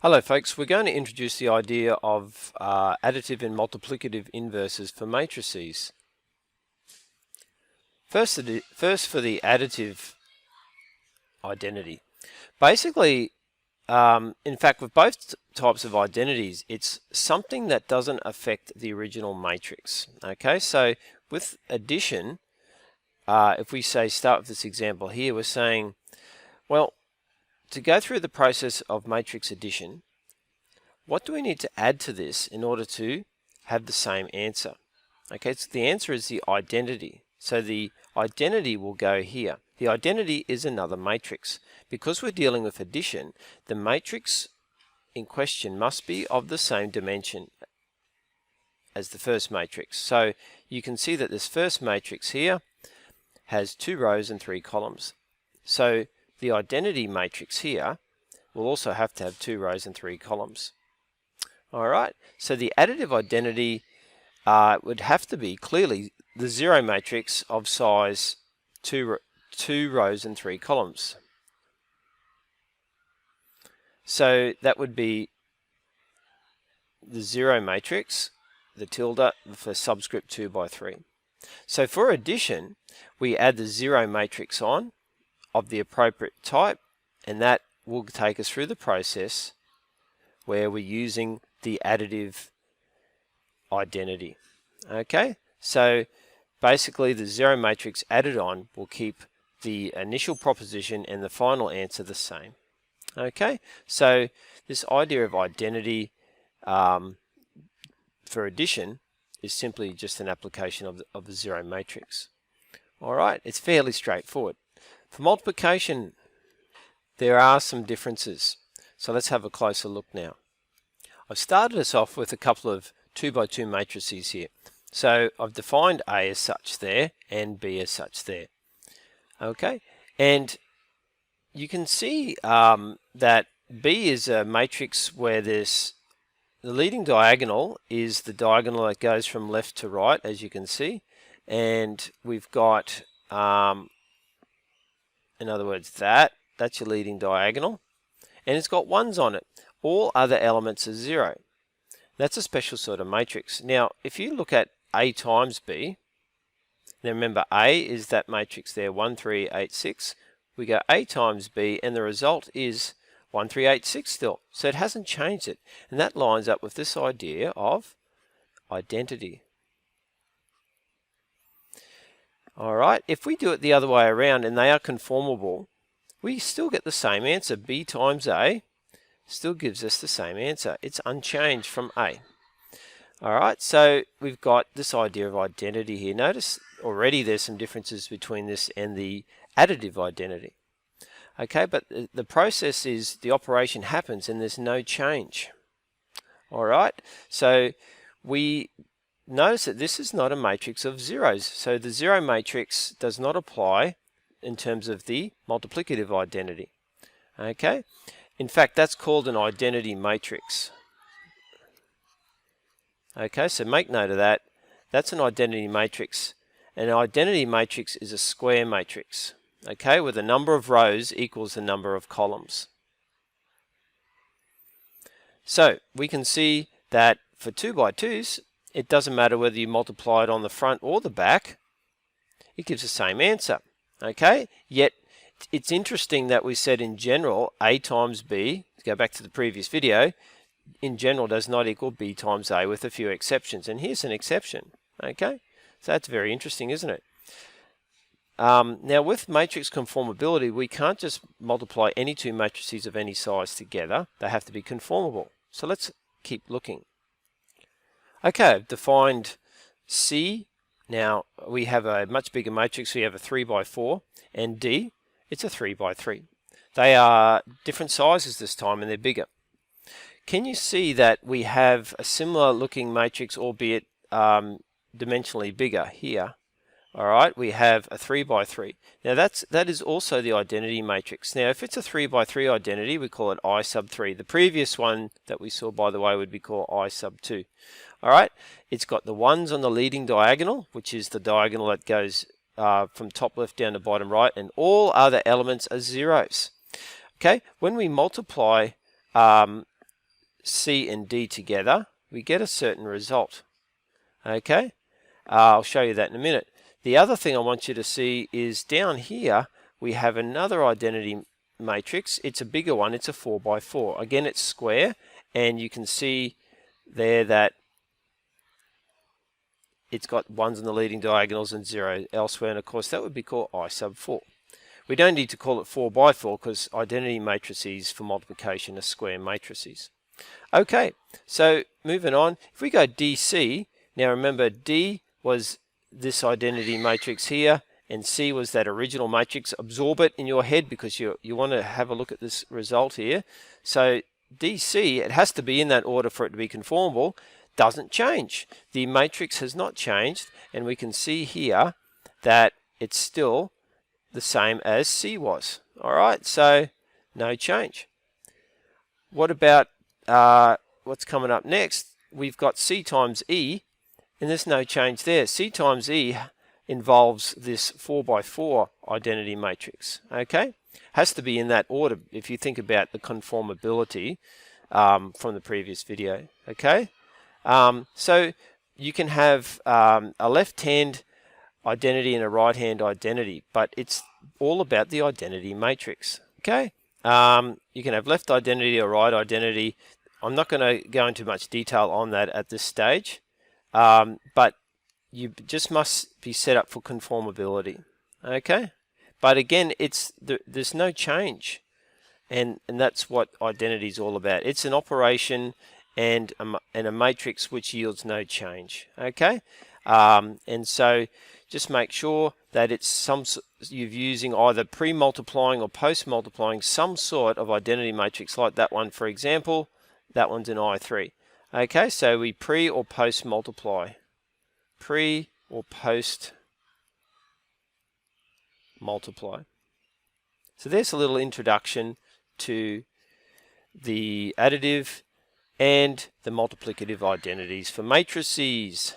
Hello folks, we're going to introduce the idea of additive and multiplicative inverses for matrices. First for the additive identity. Basically, in fact, with both types of identities, it's something that doesn't affect the original matrix. Okay, so with addition, if we start with this example here, we're saying, well, to go through the process of matrix addition, what do we need to add to this in order to have the same answer? Okay, so the answer is the identity. So the identity will go here. The identity is another matrix. Because we're dealing with addition, the matrix in question must be of the same dimension as the first matrix. So you can see that this first matrix here has 2 rows and 3 columns. So the identity matrix here will also have to have 2 rows and 3 columns. Alright, so the additive identity would have to be clearly the 0 matrix of size 2 rows and 3 columns. So that would be the 0 matrix, the tilde for subscript 2 by 3. So for addition, we add the 0 matrix on of the appropriate type, and that will take us through the process where we're using the additive identity. Okay, so basically the 0 matrix added on will keep the initial proposition and the final answer the same. Okay, so this idea of identity for addition is simply just an application of the 0 matrix. Alright, it's fairly straightforward. For multiplication, there are some differences. So let's have a closer look now. I've started us off with a couple of 2 by 2 matrices here. So I've defined A as such there and B as such there. Okay, and you can see that B is a matrix where the leading diagonal is the diagonal that goes from left to right, as you can see, and we've got in other words, that's your leading diagonal, and it's got 1s on it. All other elements are 0. That's a special sort of matrix. Now, if you look at A times B, now remember A is that matrix there, 1, 3, 8, 6. We go A times B, and the result is 1, 3, 8, 6 still. So it hasn't changed it. And that lines up with this idea of identity. Alright, if we do it the other way around and they are conformable, we still get the same answer. B times A still gives us the same answer. It's unchanged from A. Alright, so we've got this idea of identity here. Notice already there's some differences between this and the additive identity. Okay, but the process is the operation happens and there's no change. Alright, so we notice that this is not a matrix of zeros. So the 0 matrix does not apply in terms of the multiplicative identity. Okay, in fact that's called an identity matrix. Okay, so make note of that. That's an identity matrix. An identity matrix is a square matrix, okay, where the number of rows equals the number of columns. So we can see that for 2 by 2s, it doesn't matter whether you multiply it on the front or the back, it gives the same answer. Okay, yet it's interesting that we said in general A times B, to go back to the previous video, in general does not equal B times A with a few exceptions, and here's an exception. Okay, so that's very interesting, isn't it? Now with matrix conformability, we can't just multiply any 2 matrices of any size together. They have to be conformable. So let's keep looking. Okay, I've defined C. Now we have a much bigger matrix. We have a 3 by 4, and D, it's a 3 by 3. They are different sizes this time and they're bigger. Can you see that we have a similar looking matrix, albeit dimensionally bigger here? Alright, we have a 3 by 3. Now that is also the identity matrix. Now if it's a 3 by 3 identity, we call it I sub 3. The previous one that we saw, by the way, would be called I sub 2. Alright, it's got the 1s on the leading diagonal, which is the diagonal that goes from top left down to bottom right, and all other elements are zeros. Okay, when we multiply C and D together, we get a certain result. Okay, I'll show you that in a minute. The other thing I want you to see is down here we have another identity matrix. It's a bigger one. It's a 4 by 4. Again, it's square, and you can see there that it's got 1s in the leading diagonals and 0 elsewhere, and of course that would be called I sub 4. We don't need to call it 4 by 4 because identity matrices for multiplication are square matrices. Okay, so moving on, if we go DC, now remember D was this identity matrix here, and C was that original matrix. Absorb it in your head because you want to have a look at this result here. So DC, it has to be in that order for it to be conformable, doesn't change. The matrix has not changed, and we can see here that it's still the same as C was. All right, so no change. What about what's coming up next? We've got C times E, and there's no change there. C times E involves this 4 by 4 identity matrix. Okay, has to be in that order if you think about the conformability from the previous video. Okay, so you can have a left-hand identity and a right-hand identity, but it's all about the identity matrix. Okay, you can have left identity or right identity. I'm not going to go into much detail on that at this stage, but you just must be set up for conformability. Okay, but again, there's no change, and that's what identity is all about. It's an operation and a matrix which yields no change. Okay, and so just make sure that it's you're using either pre-multiplying or post-multiplying some sort of identity matrix, like that one, for example. That one's an I3. Okay, so we pre or post multiply. Pre or post multiply. So there's a little introduction to the additive and the multiplicative identities for matrices.